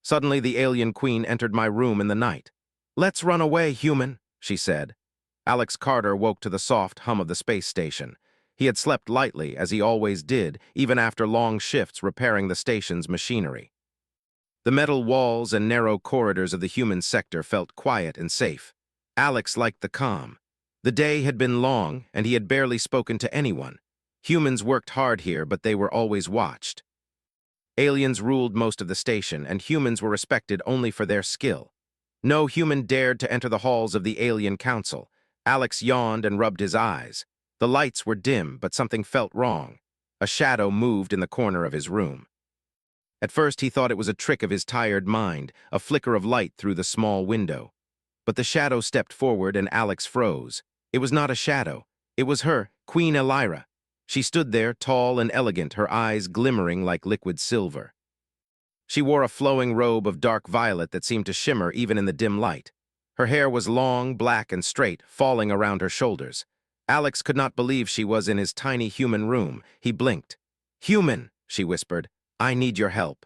Suddenly, the alien queen entered my room in the night. "Let's run away, human," she said. Alex Carter woke to the soft hum of the space station. He had slept lightly, as he always did, even after long shifts repairing the station's machinery. The metal walls and narrow corridors of the human sector felt quiet and safe. Alex liked the calm. The day had been long, and he had barely spoken to anyone. Humans worked hard here, but they were always watched. Aliens ruled most of the station, and humans were respected only for their skill. No human dared to enter the halls of the Alien Council. Alex yawned and rubbed his eyes. The lights were dim, but something felt wrong. A shadow moved in the corner of his room. At first, he thought it was a trick of his tired mind, a flicker of light through the small window. But the shadow stepped forward and Alex froze. It was not a shadow. It was her, Queen Elira. She stood there, tall and elegant, her eyes glimmering like liquid silver. She wore a flowing robe of dark violet that seemed to shimmer even in the dim light. Her hair was long, black, and straight, falling around her shoulders. Alex could not believe she was in his tiny human room. He blinked. "Human," she whispered, "I need your help."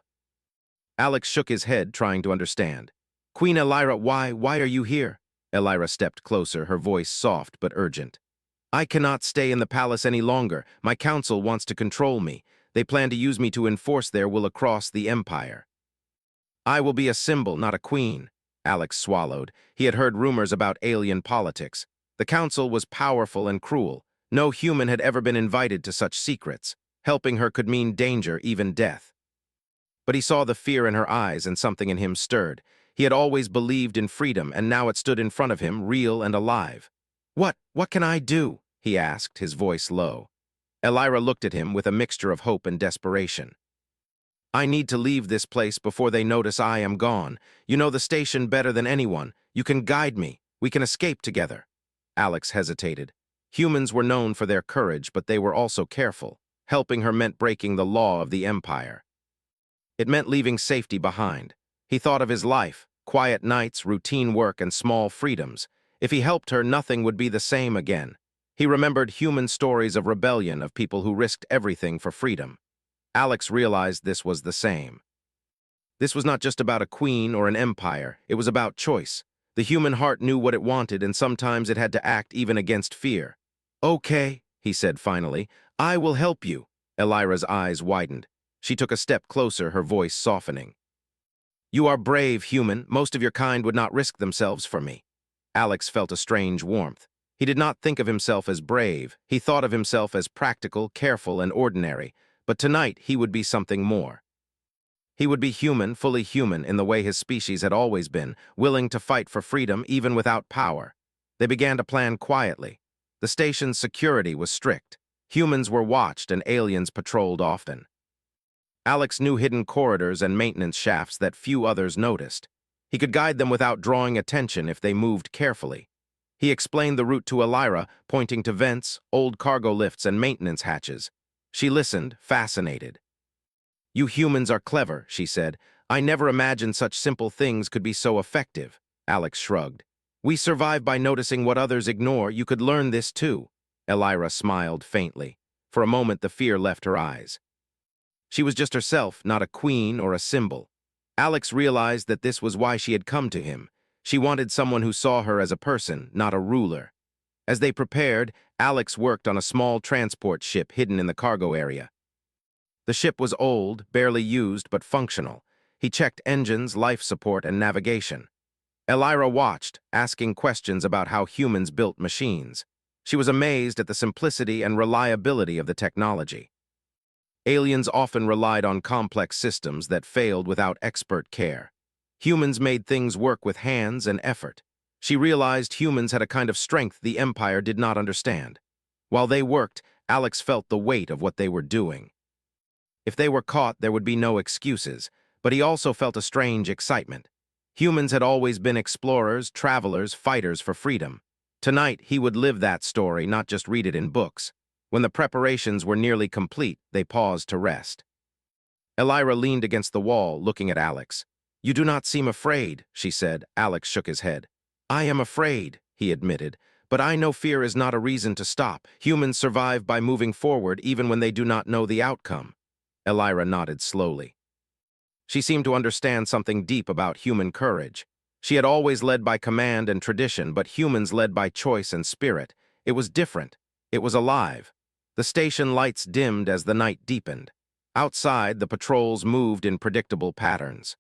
Alex shook his head, trying to understand. "Queen Elira, why are you here?" Elira stepped closer, her voice soft but urgent. "I cannot stay in the palace any longer. My council wants to control me. They plan to use me to enforce their will across the empire." "I will be a symbol, not a queen." Alex swallowed. He had heard rumors about alien politics. The council was powerful and cruel. No human had ever been invited to such secrets. Helping her could mean danger, even death. But he saw the fear in her eyes, and something in him stirred. He had always believed in freedom, and now it stood in front of him, real and alive. What can I do?" he asked, his voice low. Elira looked at him with a mixture of hope and desperation. "I need to leave this place before they notice I am gone. You know the station better than anyone. You can guide me. We can escape together." Alex hesitated. Humans were known for their courage, but they were also careful. Helping her meant breaking the law of the Empire. It meant leaving safety behind. He thought of his life, quiet nights, routine work, and small freedoms. If he helped her, nothing would be the same again. He remembered human stories of rebellion, of people who risked everything for freedom. Alex realized this was the same. This was not just about a queen or an empire, it was about choice. The human heart knew what it wanted, and sometimes it had to act even against fear. "Okay," he said finally, "I will help you." Elira's eyes widened. She took a step closer, her voice softening. "You are brave, human. Most of your kind would not risk themselves for me." Alex felt a strange warmth. He did not think of himself as brave. He thought of himself as practical, careful, and ordinary. But tonight, he would be something more. He would be human, fully human, in the way his species had always been, willing to fight for freedom even without power. They began to plan quietly. The station's security was strict. Humans were watched and aliens patrolled often. Alex knew hidden corridors and maintenance shafts that few others noticed. He could guide them without drawing attention if they moved carefully. He explained the route to Elira, pointing to vents, old cargo lifts, and maintenance hatches. She listened, fascinated. "You humans are clever," she said. "I never imagined such simple things could be so effective." Alex shrugged. "We survive by noticing what others ignore. You could learn this too." Elira smiled faintly. For a moment, the fear left her eyes. She was just herself, not a queen or a symbol. Alex realized that this was why she had come to him. She wanted someone who saw her as a person, not a ruler. As they prepared, Alex worked on a small transport ship hidden in the cargo area. The ship was old, barely used, but functional. He checked engines, life support, and navigation. Elira watched, asking questions about how humans built machines. She was amazed at the simplicity and reliability of the technology. Aliens often relied on complex systems that failed without expert care. Humans made things work with hands and effort. She realized humans had a kind of strength the Empire did not understand. While they worked, Alex felt the weight of what they were doing. If they were caught, there would be no excuses, but he also felt a strange excitement. Humans had always been explorers, travelers, fighters for freedom. Tonight, he would live that story, not just read it in books. When the preparations were nearly complete, they paused to rest. Elira leaned against the wall, looking at Alex. "You do not seem afraid," she said. Alex shook his head. "I am afraid," he admitted, "but I know fear is not a reason to stop. Humans survive by moving forward even when they do not know the outcome." Elira nodded slowly. She seemed to understand something deep about human courage. She had always led by command and tradition, but humans led by choice and spirit. It was different. It was alive. The station lights dimmed as the night deepened. Outside, the patrols moved in predictable patterns.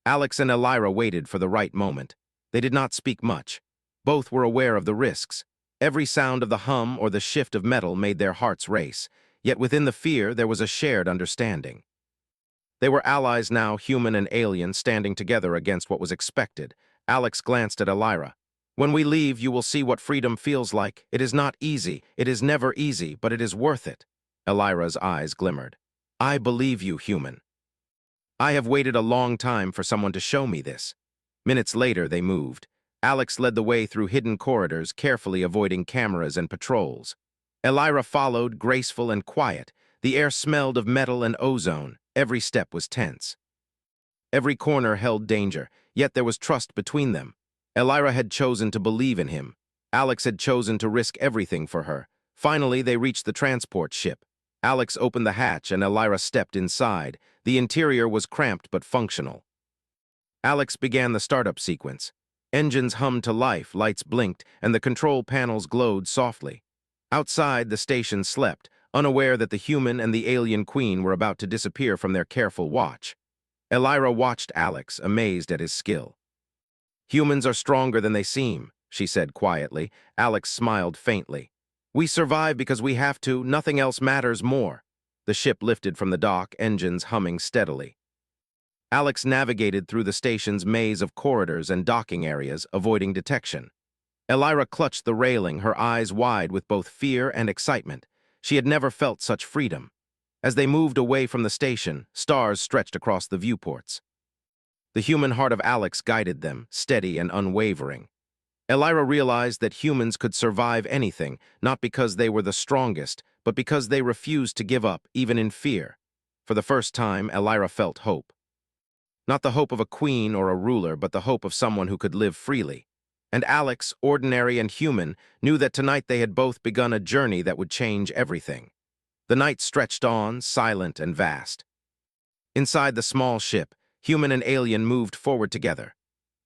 Alex and Elira waited for the right moment. They did not speak much. Both were aware of the risks. Every sound of the hum or the shift of metal made their hearts race, yet within the fear there was a shared understanding. They were allies now, human and alien, standing together against what was expected. Alex glanced at Elira. "When we leave, you will see what freedom feels like. It is not easy. It is never easy, but it is worth it." Elira's eyes glimmered. "I believe you, human. I have waited a long time for someone to show me this." Minutes later, they moved. Alex led the way through hidden corridors, carefully avoiding cameras and patrols. Elira followed, graceful and quiet. The air smelled of metal and ozone. Every step was tense. Every corner held danger, yet there was trust between them. Elira had chosen to believe in him. Alex had chosen to risk everything for her. Finally, they reached the transport ship. Alex opened the hatch and Elira stepped inside. The interior was cramped but functional. Alex began the startup sequence. Engines hummed to life, lights blinked, and the control panels glowed softly. Outside, the station slept, unaware that the human and the alien queen were about to disappear from their careful watch. Elira watched Alex, amazed at his skill. "Humans are stronger than they seem," she said quietly. Alex smiled faintly. "We survive because we have to. Nothing else matters more." The ship lifted from the dock, engines humming steadily. Alex navigated through the station's maze of corridors and docking areas, avoiding detection. Elira clutched the railing, her eyes wide with both fear and excitement. She had never felt such freedom. As they moved away from the station, stars stretched across the viewports. The human heart of Alex guided them, steady and unwavering. Elira realized that humans could survive anything, not because they were the strongest, but because they refused to give up, even in fear. For the first time, Elira felt hope. Not the hope of a queen or a ruler, but the hope of someone who could live freely. And Alex, ordinary and human, knew that tonight they had both begun a journey that would change everything. The night stretched on, silent and vast. Inside the small ship, human and alien moved forward together.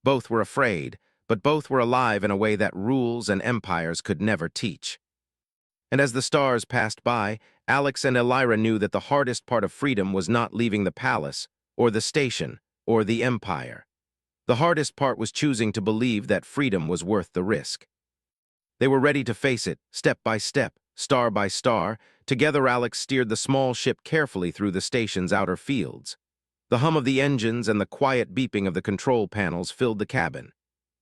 Both were afraid, but both were alive in a way that rules and empires could never teach. And as the stars passed by, Alex and Elira knew that the hardest part of freedom was not leaving the palace, or the station, or the empire. The hardest part was choosing to believe that freedom was worth the risk. They were ready to face it, step by step, star by star. Together, Alex steered the small ship carefully through the station's outer fields. The hum of the engines and the quiet beeping of the control panels filled the cabin.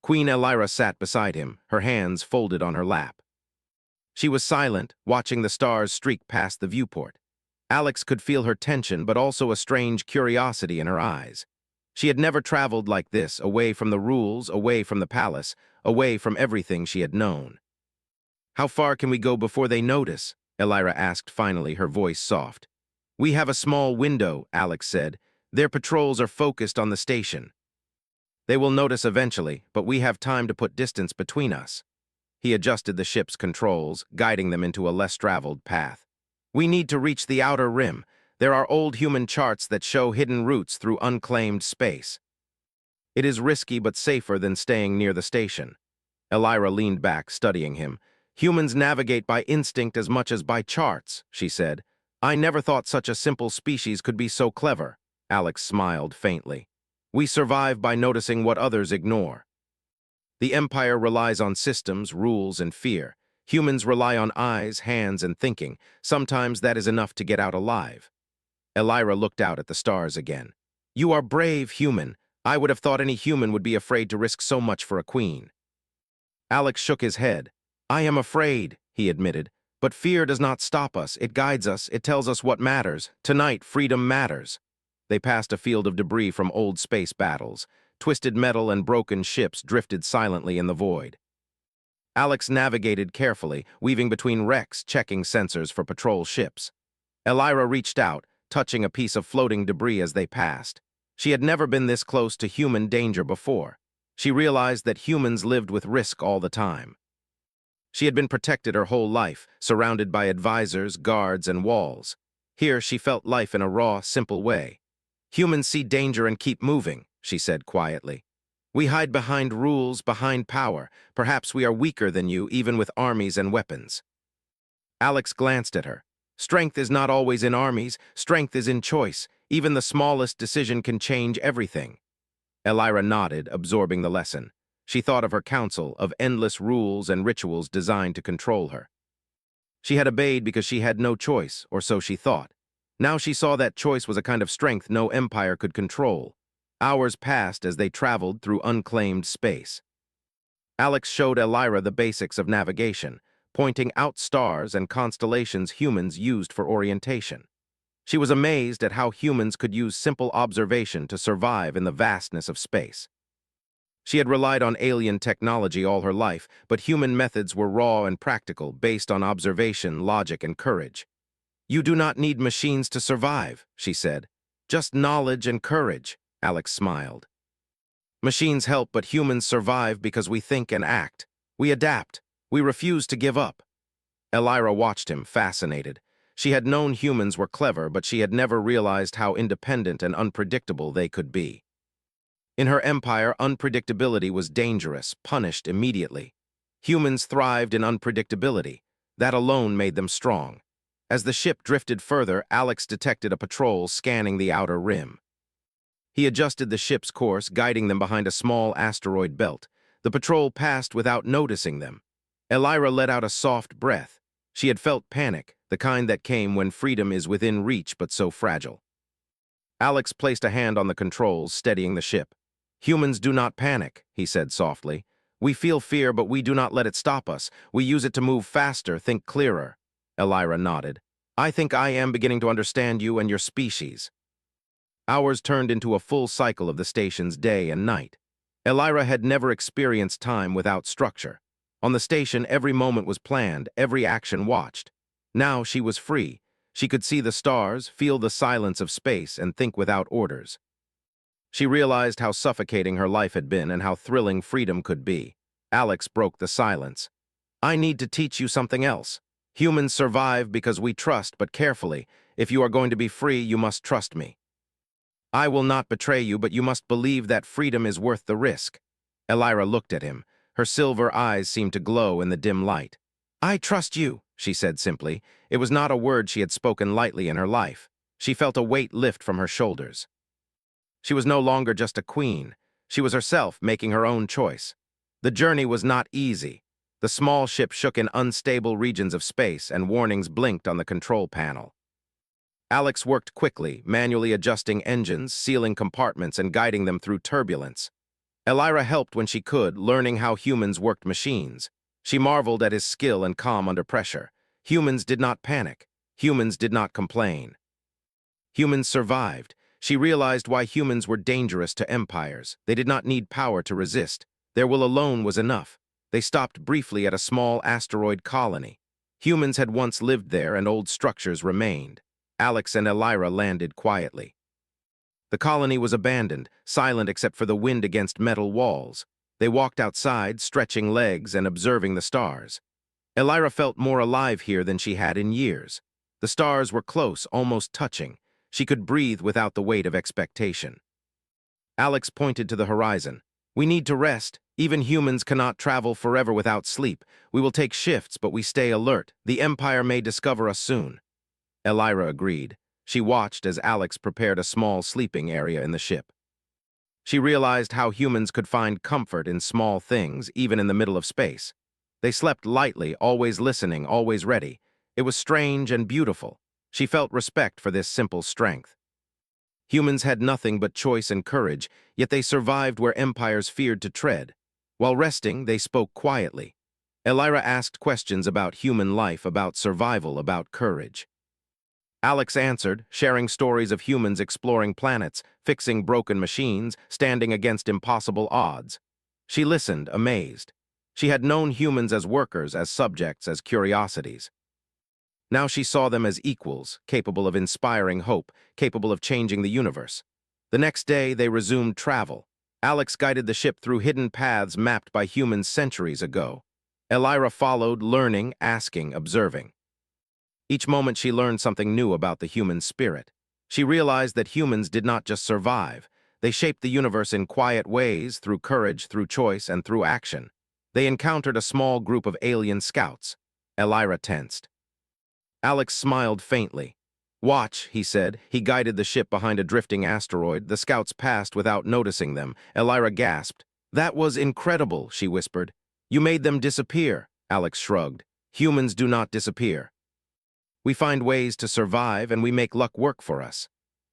Queen Elira sat beside him, her hands folded on her lap. She was silent, watching the stars streak past the viewport. Alex could feel her tension, but also a strange curiosity in her eyes. She had never traveled like this, away from the rules, away from the palace, away from everything she had known. "How far can we go before they notice?" Elira asked finally, her voice soft. "We have a small window," Alex said. "Their patrols are focused on the station. They will notice eventually, but we have time to put distance between us." He adjusted the ship's controls, guiding them into a less traveled path. "We need to reach the outer rim. There are old human charts that show hidden routes through unclaimed space. It is risky but safer than staying near the station." Elira leaned back, studying him. "Humans navigate by instinct as much as by charts," she said. "I never thought such a simple species could be so clever." Alex smiled faintly. "We survive by noticing what others ignore. The Empire relies on systems, rules, and fear. Humans rely on eyes, hands, and thinking. Sometimes that is enough to get out alive." Elira looked out at the stars again. "You are brave, human. I would have thought any human would be afraid to risk so much for a queen." Alex shook his head. "I am afraid," he admitted. "But fear does not stop us. It guides us. It tells us what matters. Tonight, freedom matters." They passed a field of debris from old space battles. Twisted metal and broken ships drifted silently in the void. Alex navigated carefully, weaving between wrecks, checking sensors for patrol ships. Elira reached out, touching a piece of floating debris as they passed. She had never been this close to human danger before. She realized that humans lived with risk all the time. She had been protected her whole life, surrounded by advisors, guards, and walls. Here she felt life in a raw, simple way. Humans see danger and keep moving, she said quietly. We hide behind rules, behind power. Perhaps we are weaker than you, even with armies and weapons. Alex glanced at her. Strength is not always in armies. Strength is in choice. Even the smallest decision can change everything. Elira nodded, absorbing the lesson. She thought of her council, of endless rules and rituals designed to control her. She had obeyed because she had no choice, or so she thought. Now she saw that choice was a kind of strength no empire could control. Hours passed as they traveled through unclaimed space. Alex showed Elira the basics of navigation, pointing out stars and constellations humans used for orientation. She was amazed at how humans could use simple observation to survive in the vastness of space. She had relied on alien technology all her life, but human methods were raw and practical, based on observation, logic, and courage. You do not need machines to survive, she said. Just knowledge and courage, Alex smiled. Machines help, but humans survive because we think and act. We adapt. We refuse to give up. Elira watched him, fascinated. She had known humans were clever, but she had never realized how independent and unpredictable they could be. In her empire, unpredictability was dangerous, punished immediately. Humans thrived in unpredictability. That alone made them strong. As the ship drifted further, Alex detected a patrol scanning the outer rim. He adjusted the ship's course, guiding them behind a small asteroid belt. The patrol passed without noticing them. Elira let out a soft breath. She had felt panic, the kind that came when freedom is within reach but so fragile. Alex placed a hand on the controls, steadying the ship. Humans do not panic, he said softly. We feel fear, but we do not let it stop us. We use it to move faster, think clearer. Elira nodded. I think I am beginning to understand you and your species. Hours turned into a full cycle of the station's day and night. Elira had never experienced time without structure. On the station, every moment was planned, every action watched. Now she was free. She could see the stars, feel the silence of space, and think without orders. She realized how suffocating her life had been and how thrilling freedom could be. Alex broke the silence. I need to teach you something else. Humans survive because we trust, but carefully. If you are going to be free, you must trust me. I will not betray you, but you must believe that freedom is worth the risk. Elira looked at him. Her silver eyes seemed to glow in the dim light. I trust you, she said simply. It was not a word she had spoken lightly in her life. She felt a weight lift from her shoulders. She was no longer just a queen. She was herself, making her own choice. The journey was not easy. The small ship shook in unstable regions of space, and warnings blinked on the control panel. Alex worked quickly, manually adjusting engines, sealing compartments, and guiding them through turbulence. Elira helped when she could, learning how humans worked machines. She marveled at his skill and calm under pressure. Humans did not panic. Humans did not complain. Humans survived. She realized why humans were dangerous to empires. They did not need power to resist. Their will alone was enough. They stopped briefly at a small asteroid colony. Humans had once lived there, and old structures remained. Alex and Elira landed quietly. The colony was abandoned, silent except for the wind against metal walls. They walked outside, stretching legs and observing the stars. Elira felt more alive here than she had in years. The stars were close, almost touching. She could breathe without the weight of expectation. Alex pointed to the horizon. We need to rest. Even humans cannot travel forever without sleep. We will take shifts, but we stay alert. The Empire may discover us soon. Elira agreed. She watched as Alex prepared a small sleeping area in the ship. She realized how humans could find comfort in small things, even in the middle of space. They slept lightly, always listening, always ready. It was strange and beautiful. She felt respect for this simple strength. Humans had nothing but choice and courage, yet they survived where empires feared to tread. While resting, they spoke quietly. Elira asked questions about human life, about survival, about courage. Alex answered, sharing stories of humans exploring planets, fixing broken machines, standing against impossible odds. She listened, amazed. She had known humans as workers, as subjects, as curiosities. Now she saw them as equals, capable of inspiring hope, capable of changing the universe. The next day, they resumed travel. Alex guided the ship through hidden paths mapped by humans centuries ago. Elira followed, learning, asking, observing. Each moment she learned something new about the human spirit. She realized that humans did not just survive. They shaped the universe in quiet ways, through courage, through choice, and through action. They encountered a small group of alien scouts. Elira tensed. Alex smiled faintly. "Watch," he said. He guided the ship behind a drifting asteroid. The scouts passed without noticing them. Elira gasped. "That was incredible," she whispered. "You made them disappear." Alex shrugged. "Humans do not disappear. We find ways to survive, and we make luck work for us."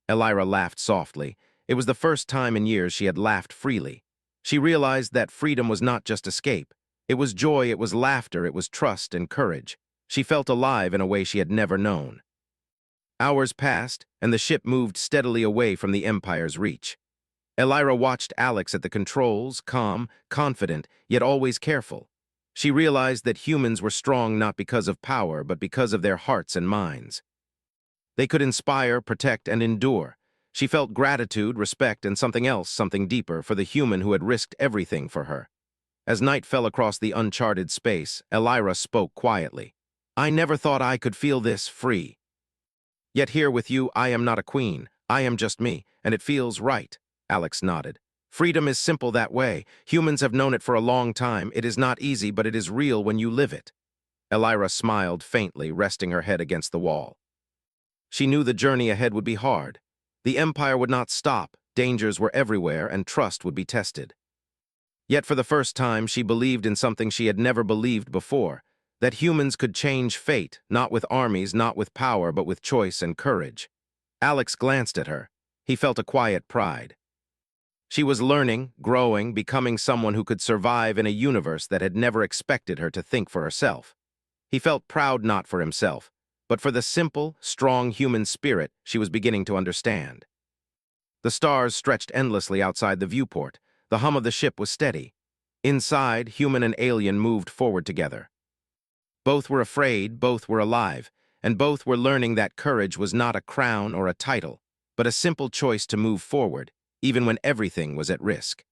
Elira laughed softly. It was the first time in years she had laughed freely. She realized that freedom was not just escape. It was joy, it was laughter, it was trust and courage. She felt alive in a way she had never known. Hours passed, and the ship moved steadily away from the Empire's reach. Elira watched Alex at the controls, calm, confident, yet always careful. She realized that humans were strong not because of power, but because of their hearts and minds. They could inspire, protect, and endure. She felt gratitude, respect, and something else, something deeper, for the human who had risked everything for her. As night fell across the uncharted space, Elira spoke quietly. "I never thought I could feel this free. Yet here with you, I am not a queen. I am just me, and it feels right." Alex nodded. "Freedom is simple that way. Humans have known it for a long time. It is not easy, but it is real when you live it." Elira smiled faintly, resting her head against the wall. She knew the journey ahead would be hard. The Empire would not stop, dangers were everywhere, and trust would be tested. Yet for the first time, she believed in something she had never believed before, that humans could change fate, not with armies, not with power, but with choice and courage. Alex glanced at her. He felt a quiet pride. She was learning, growing, becoming someone who could survive in a universe that had never expected her to think for herself. He felt proud not for himself, but for the simple, strong human spirit she was beginning to understand. The stars stretched endlessly outside the viewport. The hum of the ship was steady. Inside, human and alien moved forward together. Both were afraid, both were alive, and both were learning that courage was not a crown or a title, but a simple choice to move forward, even when everything was at risk.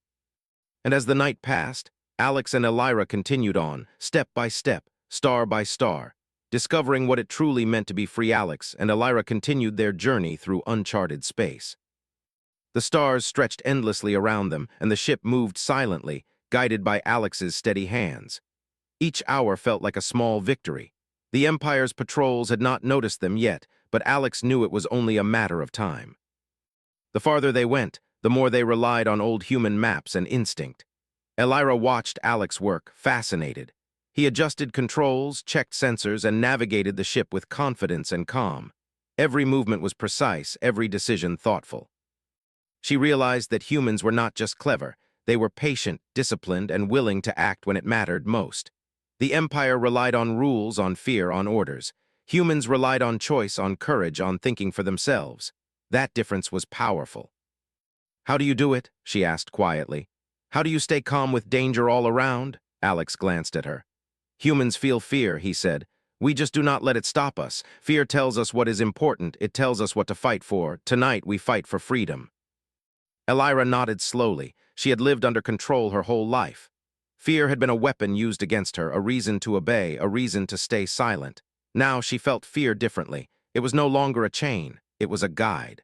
And as the night passed, Alex and Elira continued on, step by step, star by star, discovering what it truly meant to be free. Alex and Elira continued their journey through uncharted space. The stars stretched endlessly around them, and the ship moved silently, guided by Alex's steady hands. Each hour felt like a small victory. The Empire's patrols had not noticed them yet, but Alex knew it was only a matter of time. The farther they went, the more they relied on old human maps and instinct. Elira watched Alex work, fascinated. He adjusted controls, checked sensors, and navigated the ship with confidence and calm. Every movement was precise, every decision thoughtful. She realized that humans were not just clever, they were patient, disciplined, and willing to act when it mattered most. The Empire relied on rules, on fear, on orders. Humans relied on choice, on courage, on thinking for themselves. That difference was powerful. "How do you do it?" she asked quietly. "How do you stay calm with danger all around?" Alex glanced at her. "Humans feel fear," he said. "We just do not let it stop us. Fear tells us what is important, it tells us what to fight for. Tonight we fight for freedom." Elira nodded slowly. She had lived under control her whole life. Fear had been a weapon used against her, a reason to obey, a reason to stay silent. Now she felt fear differently. It was no longer a chain, it was a guide.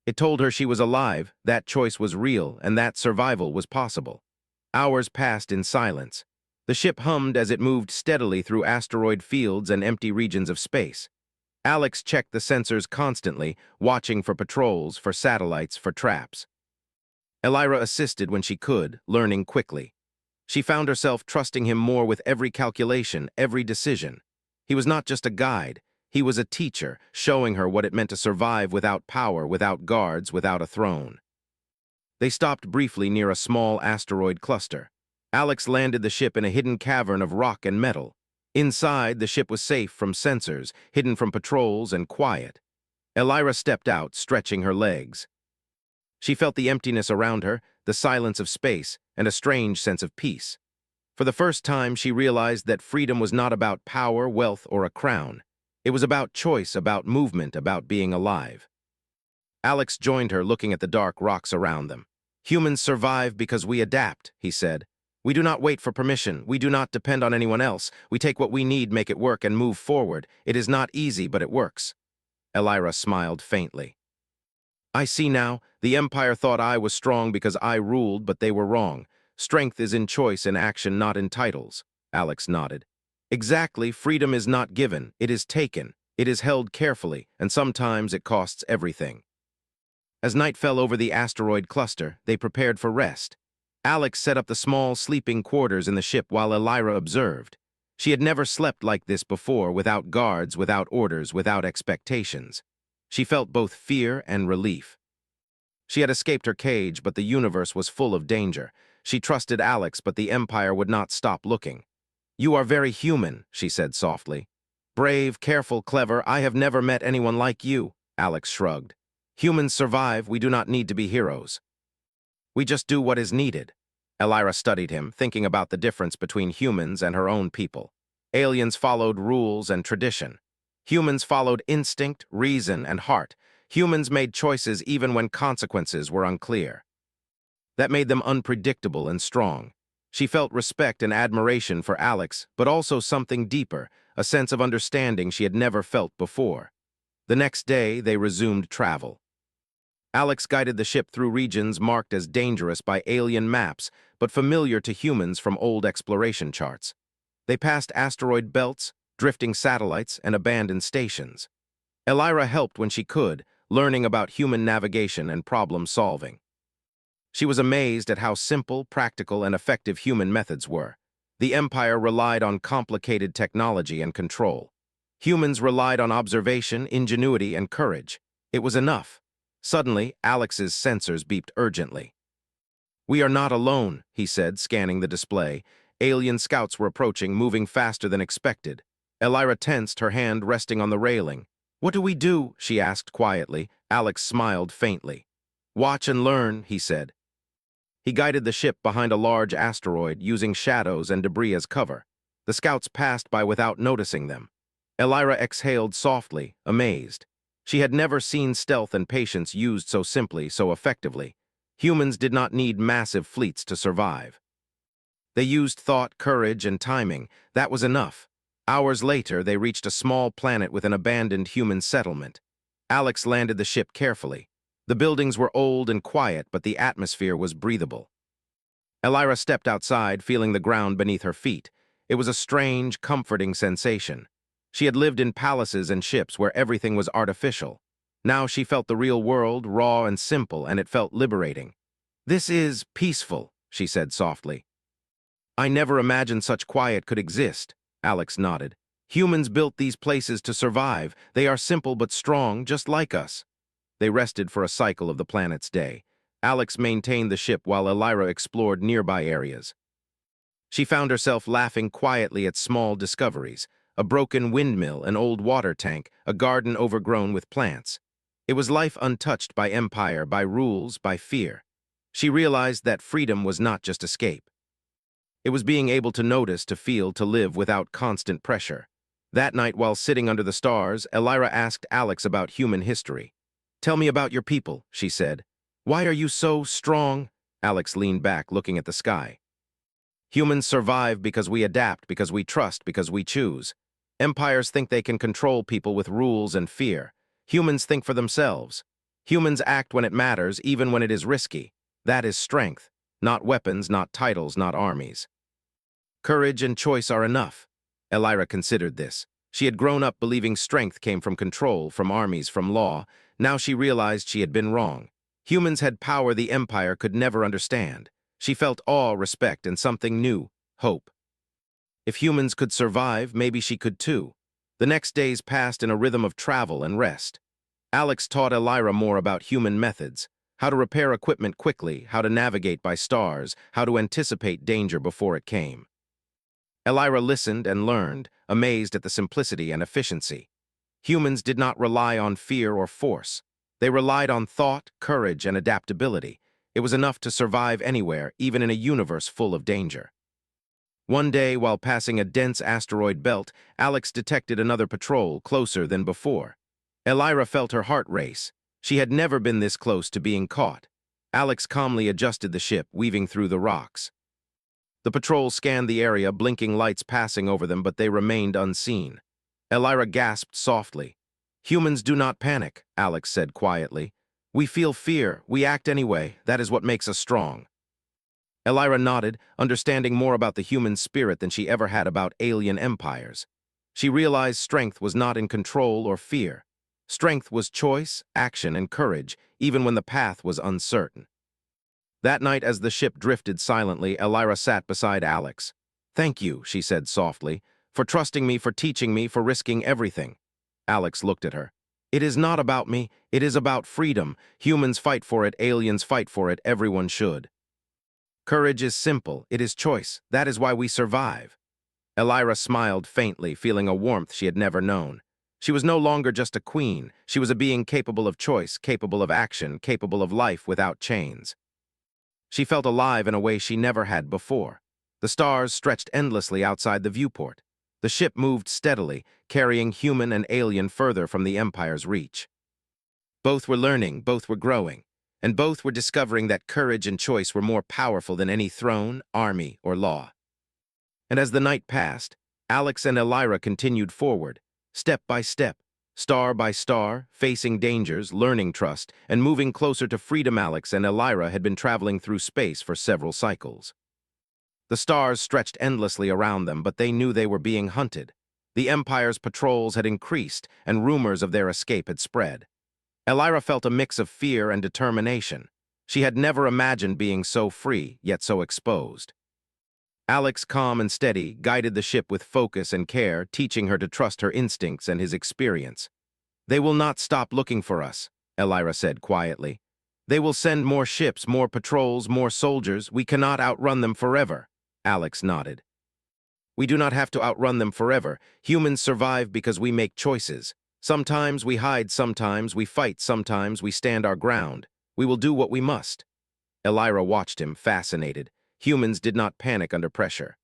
It told her she was alive, that choice was real, and that survival was possible. Hours passed in silence. The ship hummed as it moved steadily through asteroid fields and empty regions of space. Alex checked the sensors constantly, watching for patrols, for satellites, for traps. Elira assisted when she could, learning quickly. She found herself trusting him more with every calculation, every decision. He was not just a guide, he was a teacher, showing her what it meant to survive without power, without guards, without a throne. They stopped briefly near a small asteroid cluster. Alex landed the ship in a hidden cavern of rock and metal. Inside, the ship was safe from sensors, hidden from patrols, and quiet. Elira stepped out, stretching her legs. She felt the emptiness around her, the silence of space, and a strange sense of peace. For the first time, she realized that freedom was not about power, wealth, or a crown. It was about choice, about movement, about being alive. Alex joined her, looking at the dark rocks around them. "Humans survive because we adapt," he said. "We do not wait for permission. We do not depend on anyone else. We take what we need, make it work, and move forward. It is not easy, but it works." Elira smiled faintly. I see now. The Empire thought I was strong because I ruled, but they were wrong. Strength is in choice and action, not in titles. Alex nodded. Exactly, freedom is not given, it is taken. It is held carefully, and sometimes it costs everything. As night fell over the asteroid cluster, they prepared for rest. Alex set up the small sleeping quarters in the ship while Elira observed. She had never slept like this before, without guards, without orders, without expectations. She felt both fear and relief. She had escaped her cage, but the universe was full of danger. She trusted Alex, but the Empire would not stop looking. "You are very human," she said softly. "Brave, careful, clever. I have never met anyone like you." Alex shrugged. "Humans survive. We do not need to be heroes. We just do what is needed." Elira studied him, thinking about the difference between humans and her own people. Aliens followed rules and tradition. Humans followed instinct, reason, and heart. Humans made choices even when consequences were unclear. That made them unpredictable and strong. She felt respect and admiration for Alex, but also something deeper, a sense of understanding she had never felt before. The next day, they resumed travel. Alex guided the ship through regions marked as dangerous by alien maps, but familiar to humans from old exploration charts. They passed asteroid belts, drifting satellites, and abandoned stations. Elira helped when she could, learning about human navigation and problem-solving. She was amazed at how simple, practical, and effective human methods were. The Empire relied on complicated technology and control. Humans relied on observation, ingenuity, and courage. It was enough. Suddenly, Alex's sensors beeped urgently. "We are not alone," he said, scanning the display. Alien scouts were approaching, moving faster than expected. Elira tensed, her hand resting on the railing. "What do we do?" she asked quietly. Alex smiled faintly. "Watch and learn," he said. He guided the ship behind a large asteroid, using shadows and debris as cover. The scouts passed by without noticing them. Elira exhaled softly, amazed. She had never seen stealth and patience used so simply, so effectively. Humans did not need massive fleets to survive. They used thought, courage, and timing. That was enough. Hours later, they reached a small planet with an abandoned human settlement. Alex landed the ship carefully. The buildings were old and quiet, but the atmosphere was breathable. Elira stepped outside, feeling the ground beneath her feet. It was a strange, comforting sensation. She had lived in palaces and ships where everything was artificial. Now she felt the real world, raw and simple, and it felt liberating. "This is peaceful," she said softly. "I never imagined such quiet could exist," Alex nodded. "Humans built these places to survive. They are simple but strong, just like us." They rested for a cycle of the planet's day. Alex maintained the ship while Elira explored nearby areas. She found herself laughing quietly at small discoveries: a broken windmill, an old water tank, a garden overgrown with plants. It was life untouched by empire, by rules, by fear. She realized that freedom was not just escape. It was being able to notice, to feel, to live without constant pressure. That night, while sitting under the stars, Elira asked Alex about human history. "Tell me about your people," she said. "Why are you so strong?" Alex leaned back, looking at the sky. "Humans survive because we adapt, because we trust, because we choose. Empires think they can control people with rules and fear. Humans think for themselves. Humans act when it matters, even when it is risky. That is strength. Not weapons, not titles, not armies. Courage and choice are enough." Elira considered this. She had grown up believing strength came from control, from armies, from law. Now she realized she had been wrong. Humans had power the Empire could never understand. She felt awe, respect, and something new: hope. If humans could survive, maybe she could too. The next days passed in a rhythm of travel and rest. Alex taught Elira more about human methods: how to repair equipment quickly, how to navigate by stars, how to anticipate danger before it came. Elira listened and learned, amazed at the simplicity and efficiency. Humans did not rely on fear or force. They relied on thought, courage, and adaptability. It was enough to survive anywhere, even in a universe full of danger. One day, while passing a dense asteroid belt, Alex detected another patrol, closer than before. Elira felt her heart race. She had never been this close to being caught. Alex calmly adjusted the ship, weaving through the rocks. The patrol scanned the area, blinking lights passing over them, but they remained unseen. Elira gasped softly. "Humans do not panic," Alex said quietly. We feel fear, we act anyway, that is what makes us strong. Elira nodded, understanding more about the human spirit than she ever had about alien empires. She realized strength was not in control or fear. Strength was choice, action, and courage, even when the path was uncertain. That night, as the ship drifted silently, Elira sat beside Alex. "Thank you," she said softly, "for trusting me, for teaching me, for risking everything." Alex looked at her. "It is not about me, it is about freedom. Humans fight for it, aliens fight for it, everyone should. Courage is simple, it is choice. That is why we survive." Elira smiled faintly, feeling a warmth she had never known. She was no longer just a queen. She was a being capable of choice, capable of action, capable of life without chains. She felt alive in a way she never had before. The stars stretched endlessly outside the viewport. The ship moved steadily, carrying human and alien further from the Empire's reach. Both were learning, both were growing, and both were discovering that courage and choice were more powerful than any throne, army, or law. And as the night passed, Alex and Elira continued forward, step by step, star by star, facing dangers, learning trust, and moving closer to freedom. Alex and Elira had been traveling through space for several cycles. The stars stretched endlessly around them, but they knew they were being hunted. The Empire's patrols had increased, and rumors of their escape had spread. Elira felt a mix of fear and determination. She had never imagined being so free, yet so exposed. Alex, calm and steady, guided the ship with focus and care, teaching her to trust her instincts and his experience. "They will not stop looking for us," Elira said quietly. "They will send more ships, more patrols, more soldiers. We cannot outrun them forever." Alex nodded. "We do not have to outrun them forever. Humans survive because we make choices. Sometimes we hide, sometimes we fight, sometimes we stand our ground. We will do what we must." Elira watched him, fascinated. Humans did not panic under pressure.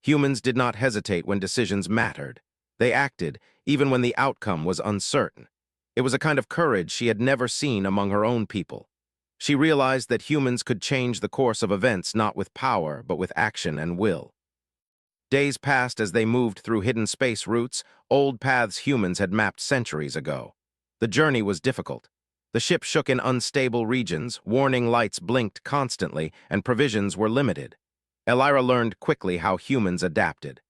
Humans did not hesitate when decisions mattered. They acted, even when the outcome was uncertain. It was a kind of courage she had never seen among her own people. She realized that humans could change the course of events not with power, but with action and will. Days passed as they moved through hidden space routes, old paths humans had mapped centuries ago. The journey was difficult. The ship shook in unstable regions, warning lights blinked constantly, and provisions were limited. Elira learned quickly how humans adapted.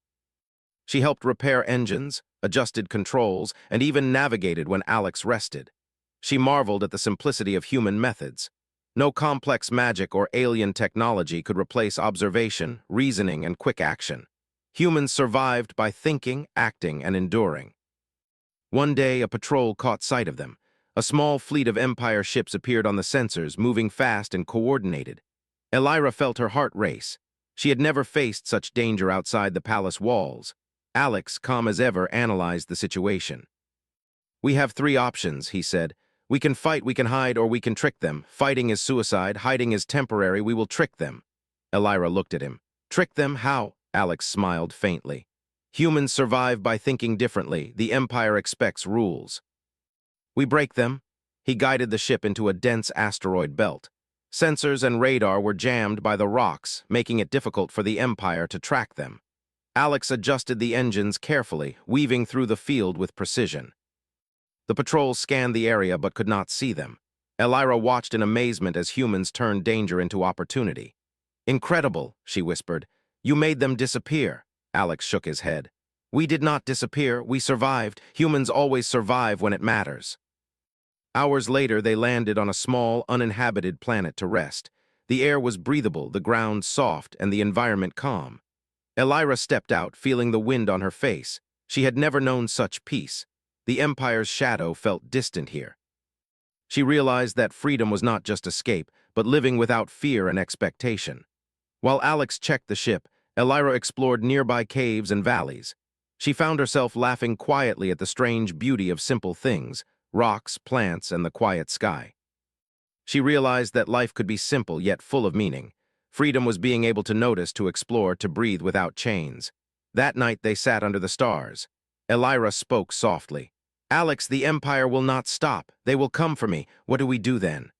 She helped repair engines, adjusted controls, and even navigated when Alex rested. She marveled at the simplicity of human methods. No complex magic or alien technology could replace observation, reasoning, and quick action. Humans survived by thinking, acting, and enduring. One day, a patrol caught sight of them. A small fleet of Empire ships appeared on the sensors, moving fast and coordinated. Elira felt her heart race. She had never faced such danger outside the palace walls. Alex, calm as ever, analyzed the situation. "We have three options," he said. "We can fight, we can hide, or we can trick them. Fighting is suicide, hiding is temporary, we will trick them." Elira looked at him. "Trick them? How?" Alex smiled faintly. "Humans survive by thinking differently. The Empire expects rules. We break them." He guided the ship into a dense asteroid belt. Sensors and radar were jammed by the rocks, making it difficult for the Empire to track them. Alex adjusted the engines carefully, weaving through the field with precision. The patrols scanned the area but could not see them. Elira watched in amazement as humans turned danger into opportunity. "Incredible," she whispered. "You made them disappear." Alex shook his head. "We did not disappear, we survived. Humans always survive when it matters." Hours later, they landed on a small, uninhabited planet to rest. The air was breathable, the ground soft, and the environment calm. Elira stepped out, feeling the wind on her face. She had never known such peace. The Empire's shadow felt distant here. She realized that freedom was not just escape, but living without fear and expectation. While Alex checked the ship, Elira explored nearby caves and valleys. She found herself laughing quietly at the strange beauty of simple things: rocks, plants, and the quiet sky. She realized that life could be simple yet full of meaning. Freedom was being able to notice, to explore, to breathe without chains. That night they sat under the stars. Elira spoke softly. "Alex, the Empire will not stop. They will come for me. What do we do then?"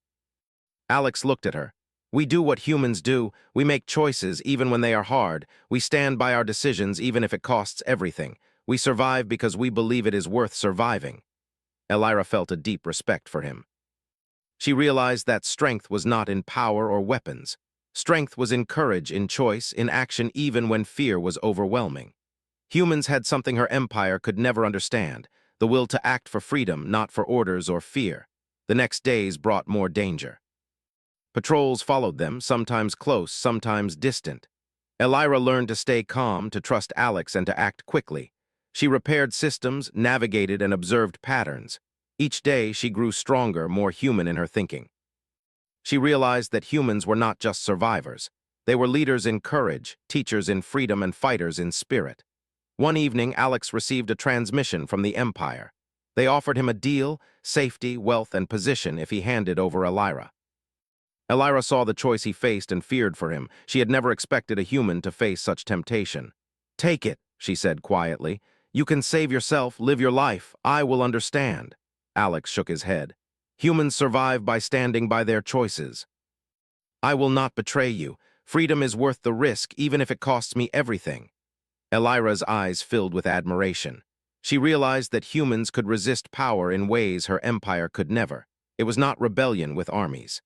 Alex looked at her. "We do what humans do. We make choices even when they are hard. We stand by our decisions even if it costs everything. We survive because we believe it is worth surviving." Elira felt a deep respect for him. She realized that strength was not in power or weapons. Strength was in courage, in choice, in action even when fear was overwhelming. Humans had something her empire could never understand, the will to act for freedom, not for orders or fear. The next days brought more danger. Patrols followed them, sometimes close, sometimes distant. Elira learned to stay calm, to trust Alex, and to act quickly. She repaired systems, navigated, and observed patterns. Each day, she grew stronger, more human in her thinking. She realized that humans were not just survivors. They were leaders in courage, teachers in freedom, and fighters in spirit. One evening, Alex received a transmission from the Empire. They offered him a deal, safety, wealth, and position if he handed over Elira. Elira saw the choice he faced and feared for him. She had never expected a human to face such temptation. "Take it," she said quietly. "You can save yourself, live your life. I will understand." Alex shook his head. "Humans survive by standing by their choices." "I will not betray you. Freedom is worth the risk, even if it costs me everything." Elira's eyes filled with admiration. She realized that humans could resist power in ways her empire could never. It was not rebellion with armies.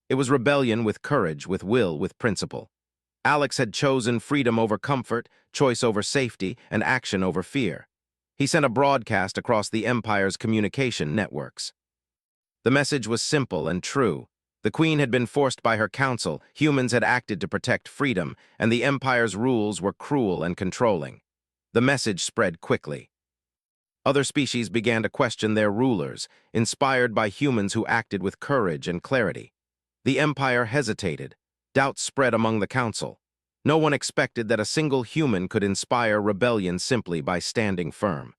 It was rebellion with courage, with will, with principle. Alex had chosen freedom over comfort, choice over safety, and action over fear. He sent a broadcast across the Empire's communication networks. The message was simple and true. The Queen had been forced by her council, humans had acted to protect freedom, and the Empire's rules were cruel and controlling. The message spread quickly. Other species began to question their rulers, inspired by humans who acted with courage and clarity. The Empire hesitated. Doubts spread among the council. No one expected that a single human could inspire rebellion simply by standing firm.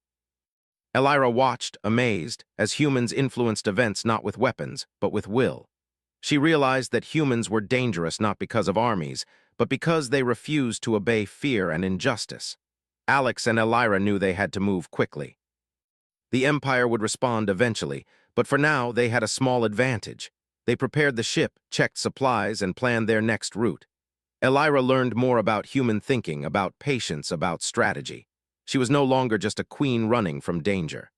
Elira watched, amazed, as humans influenced events not with weapons, but with will. She realized that humans were dangerous not because of armies, but because they refused to obey fear and injustice. Alex and Elira knew they had to move quickly. The Empire would respond eventually, but for now they had a small advantage. They prepared the ship, checked supplies, and planned their next route. Elira learned more about human thinking, about patience, about strategy. She was no longer just a queen running from danger.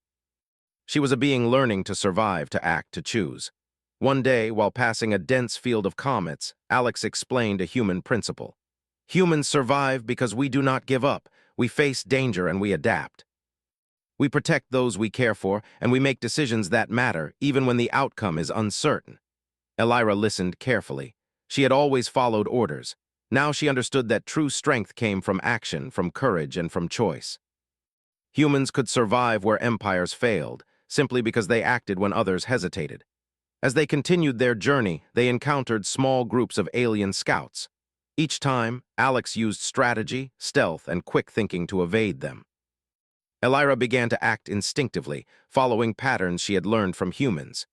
She was a being learning to survive, to act, to choose. One day, while passing a dense field of comets, Alex explained a human principle. Humans survive because we do not give up. We face danger and we adapt. We protect those we care for, and we make decisions that matter, even when the outcome is uncertain. Elira listened carefully. She had always followed orders. Now she understood that true strength came from action, from courage, and from choice. Humans could survive where empires failed, simply because they acted when others hesitated. As they continued their journey, they encountered small groups of alien scouts. Each time, Alex used strategy, stealth, and quick thinking to evade them. Elira began to act instinctively, following patterns she had learned from humans.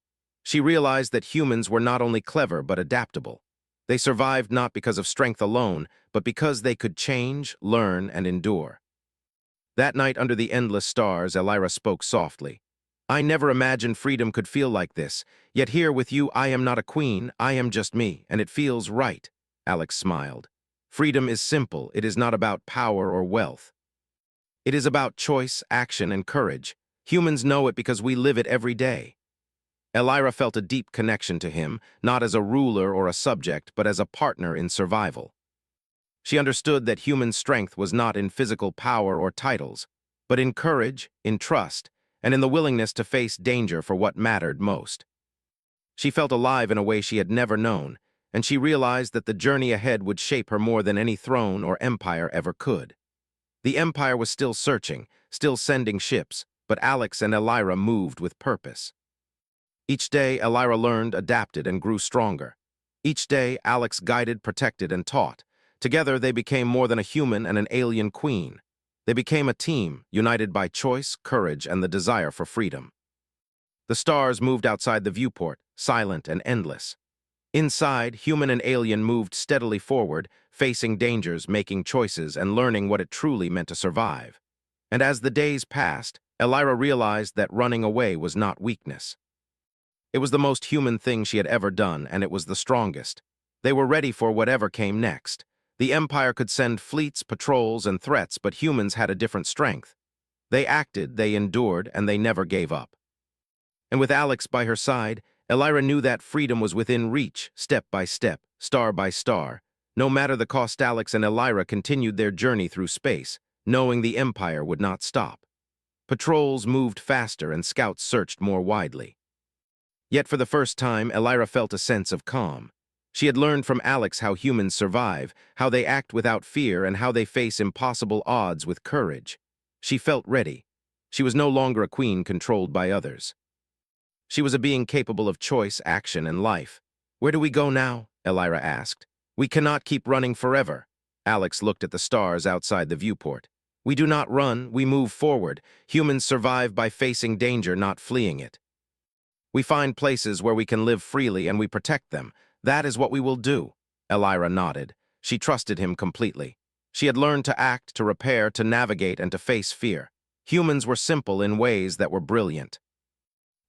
She realized that humans were not only clever but adaptable. They survived not because of strength alone, but because they could change, learn, and endure. That night under the endless stars, Elira spoke softly. "I never imagined freedom could feel like this, yet here with you I am not a queen, I am just me, and it feels right." Alex smiled. "Freedom is simple, it is not about power or wealth. It is about choice, action, and courage. Humans know it because we live it every day." Elira felt a deep connection to him, not as a ruler or a subject, but as a partner in survival. She understood that human strength was not in physical power or titles, but in courage, in trust, and in the willingness to face danger for what mattered most. She felt alive in a way she had never known, and she realized that the journey ahead would shape her more than any throne or empire ever could. The Empire was still searching, still sending ships, but Alex and Elira moved with purpose. Each day, Elira learned, adapted, and grew stronger. Each day, Alex guided, protected, and taught. Together, they became more than a human and an alien queen. They became a team, united by choice, courage, and the desire for freedom. The stars moved outside the viewport, silent and endless. Inside, human and alien moved steadily forward, facing dangers, making choices, and learning what it truly meant to survive. And as the days passed, Elira realized that running away was not weakness. It was the most human thing she had ever done, and it was the strongest. They were ready for whatever came next. The Empire could send fleets, patrols, and threats, but humans had a different strength. They acted, they endured, and they never gave up. And with Alex by her side, Elira knew that freedom was within reach, step by step, star by star. No matter the cost, Alex and Elira continued their journey through space, knowing the Empire would not stop. Patrols moved faster and scouts searched more widely. Yet for the first time, Elira felt a sense of calm. She had learned from Alex how humans survive, how they act without fear, and how they face impossible odds with courage. She felt ready. She was no longer a queen controlled by others. She was a being capable of choice, action, and life. "Where do we go now?" Elira asked. "We cannot keep running forever." Alex looked at the stars outside the viewport. "We do not run, we move forward. Humans survive by facing danger, not fleeing it. We find places where we can live freely and we protect them. That is what we will do." Elira nodded. She trusted him completely. She had learned to act, to repair, to navigate, and to face fear. Humans were simple in ways that were brilliant.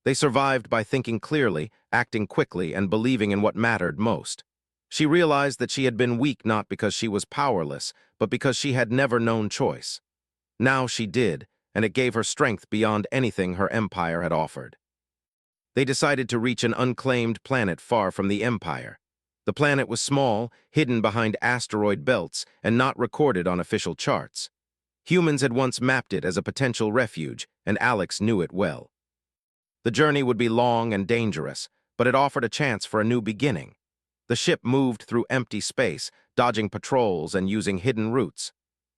They survived by thinking clearly, acting quickly, and believing in what mattered most. She realized that she had been weak not because she was powerless, but because she had never known choice. Now she did, and it gave her strength beyond anything her empire had offered. They decided to reach an unclaimed planet far from the Empire. The planet was small, hidden behind asteroid belts, and not recorded on official charts. Humans had once mapped it as a potential refuge, and Alex knew it well. The journey would be long and dangerous, but it offered a chance for a new beginning. The ship moved through empty space, dodging patrols and using hidden routes.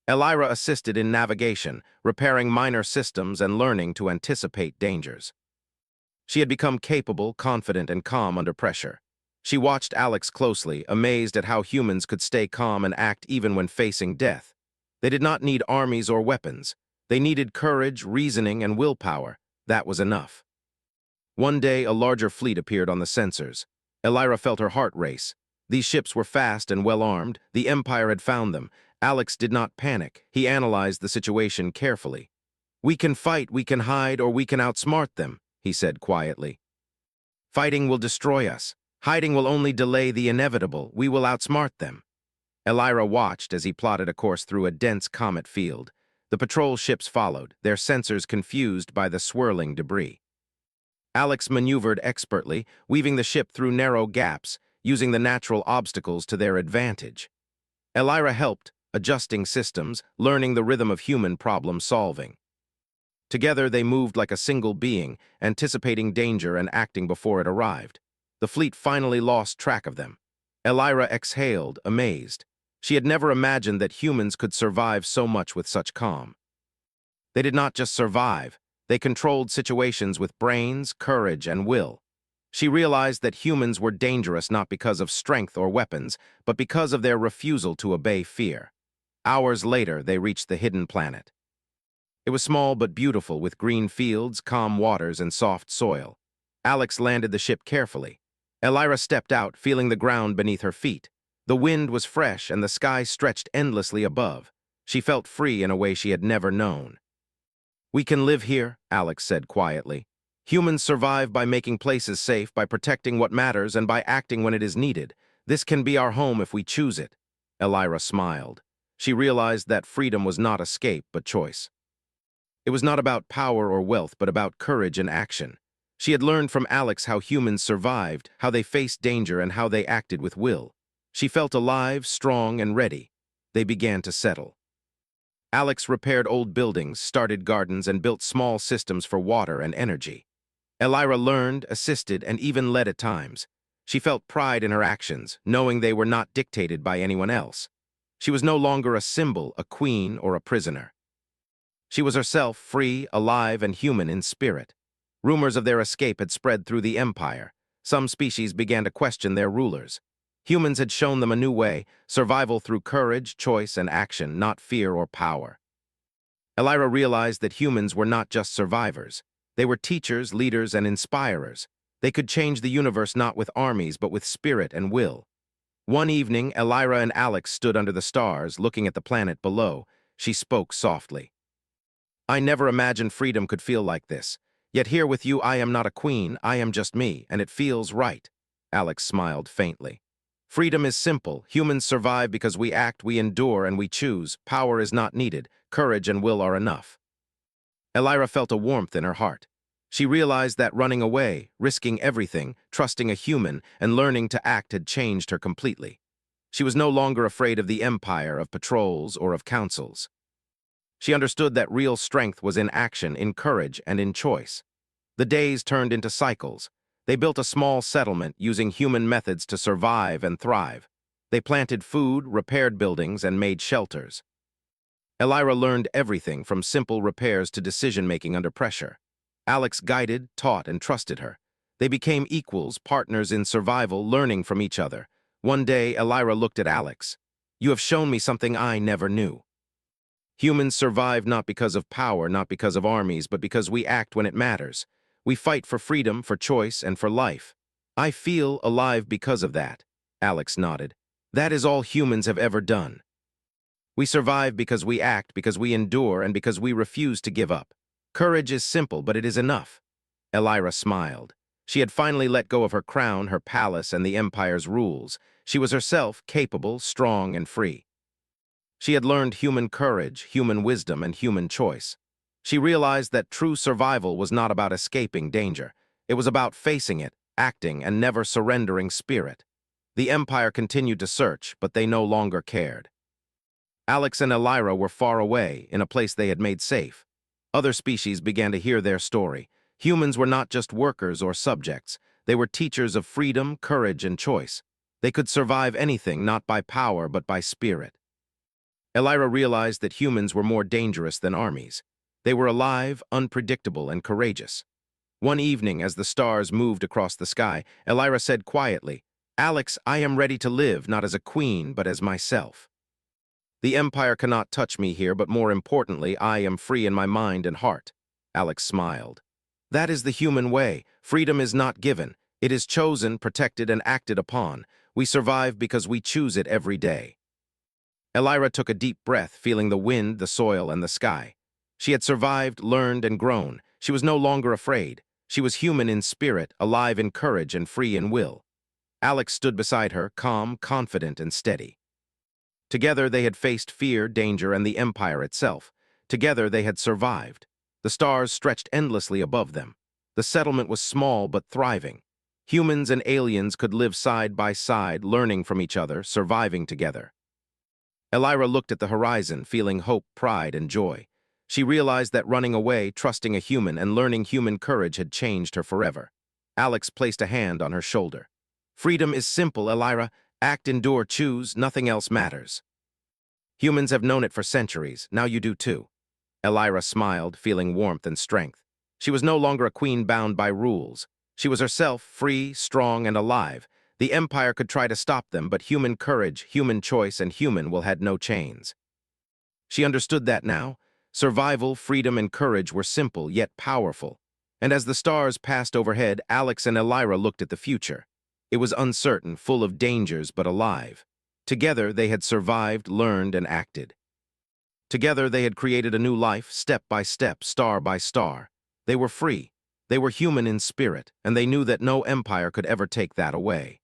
Elira assisted in navigation, repairing minor systems and learning to anticipate dangers. She had become capable, confident, and calm under pressure. She watched Alex closely, amazed at how humans could stay calm and act even when facing death. They did not need armies or weapons. They needed courage, reasoning, and willpower. That was enough. One day, a larger fleet appeared on the sensors. Elira felt her heart race. These ships were fast and well-armed. The Empire had found them. Alex did not panic. He analyzed the situation carefully. "We can fight, we can hide, or we can outsmart them," he said quietly. "Fighting will destroy us. Hiding will only delay the inevitable. We will outsmart them." Elira watched as he plotted a course through a dense comet field. The patrol ships followed, their sensors confused by the swirling debris. Alex maneuvered expertly, weaving the ship through narrow gaps, using the natural obstacles to their advantage. Elira helped, adjusting systems, learning the rhythm of human problem-solving. Together, they moved like a single being, anticipating danger and acting before it arrived. The fleet finally lost track of them. Elira exhaled, amazed. She had never imagined that humans could survive so much with such calm. They did not just survive. They controlled situations with brains, courage, and will. She realized that humans were dangerous not because of strength or weapons, but because of their refusal to obey fear. Hours later, they reached the hidden planet. It was small but beautiful, with green fields, calm waters, and soft soil. Alex landed the ship carefully. Elira stepped out, feeling the ground beneath her feet. The wind was fresh, and the sky stretched endlessly above. She felt free in a way she had never known. "We can live here," Alex said quietly. "Humans survive by making places safe, by protecting what matters, and by acting when it is needed. This can be our home if we choose it." Elira smiled. She realized that freedom was not escape, but choice. It was not about power or wealth, but about courage and action. She had learned from Alex how humans survived, how they faced danger, and how they acted with will. She felt alive, strong, and ready. They began to settle. Alex repaired old buildings, started gardens, and built small systems for water and energy. Elira learned, assisted, and even led at times. She felt pride in her actions, knowing they were not dictated by anyone else. She was no longer a symbol, a queen, or a prisoner. She was herself, free, alive, and human in spirit. Rumors of their escape had spread through the Empire. Some species began to question their rulers. Humans had shown them a new way, survival through courage, choice, and action, not fear or power. Elira realized that humans were not just survivors. They were teachers, leaders, and inspirers. They could change the universe not with armies, but with spirit and will. One evening, Elira and Alex stood under the stars, looking at the planet below. She spoke softly. "I never imagined freedom could feel like this. Yet here with you, I am not a queen, I am just me, and it feels right." Alex smiled faintly. "Freedom is simple. Humans survive because we act, we endure, and we choose. Power is not needed. Courage and will are enough." Elira felt a warmth in her heart. She realized that running away, risking everything, trusting a human, and learning to act had changed her completely. She was no longer afraid of the empire, of patrols, or of councils. She understood that real strength was in action, in courage, and in choice. The days turned into cycles. They built a small settlement using human methods to survive and thrive. They planted food, repaired buildings, and made shelters. Elira learned everything from simple repairs to decision-making under pressure. Alex guided, taught, and trusted her. They became equals, partners in survival, learning from each other. One day, Elira looked at Alex. "You have shown me something I never knew. Humans survive not because of power, not because of armies, but because we act when it matters. We fight for freedom, for choice, and for life. I feel alive because of that." Alex nodded. "That is all humans have ever done. We survive because we act, because we endure, and because we refuse to give up. Courage is simple, but it is enough." Elira smiled. She had finally let go of her crown, her palace, and the Empire's rules. She was herself, capable, strong, and free. She had learned human courage, human wisdom, and human choice. She realized that true survival was not about escaping danger. It was about facing it, acting, and never surrendering spirit. The Empire continued to search, but they no longer cared. Alex and Elira were far away, in a place they had made safe. Other species began to hear their story. Humans were not just workers or subjects. They were teachers of freedom, courage, and choice. They could survive anything, not by power, but by spirit. Elira realized that humans were more dangerous than armies. They were alive, unpredictable, and courageous. One evening, as the stars moved across the sky, Elira said quietly, "Alex, I am ready to live, not as a queen, but as myself. The Empire cannot touch me here, but more importantly, I am free in my mind and heart." Alex smiled. "That is the human way. Freedom is not given. It is chosen, protected, and acted upon. We survive because we choose it every day." Elira took a deep breath, feeling the wind, the soil, and the sky. She had survived, learned, and grown. She was no longer afraid. She was human in spirit, alive in courage, and free in will. Alex stood beside her, calm, confident, and steady. Together they had faced fear, danger, and the Empire itself. Together they had survived. The stars stretched endlessly above them. The settlement was small but thriving. Humans and aliens could live side by side, learning from each other, surviving together. Elira looked at the horizon, feeling hope, pride, and joy. She realized that running away, trusting a human, and learning human courage had changed her forever. Alex placed a hand on her shoulder. "Freedom is simple, Elira. Act, endure, choose. Nothing else matters. Humans have known it for centuries. Now you do too." Elira smiled, feeling warmth and strength. She was no longer a queen bound by rules. She was herself, free, strong, and alive. The Empire could try to stop them, but human courage, human choice, and human will had no chains. She understood that now. Survival, freedom, and courage were simple, yet powerful. And as the stars passed overhead, Alex and Elira looked at the future. It was uncertain, full of dangers, but alive. Together, they had survived, learned, and acted. Together, they had created a new life, step by step, star by star. They were free. They were human in spirit, and they knew that no empire could ever take that away.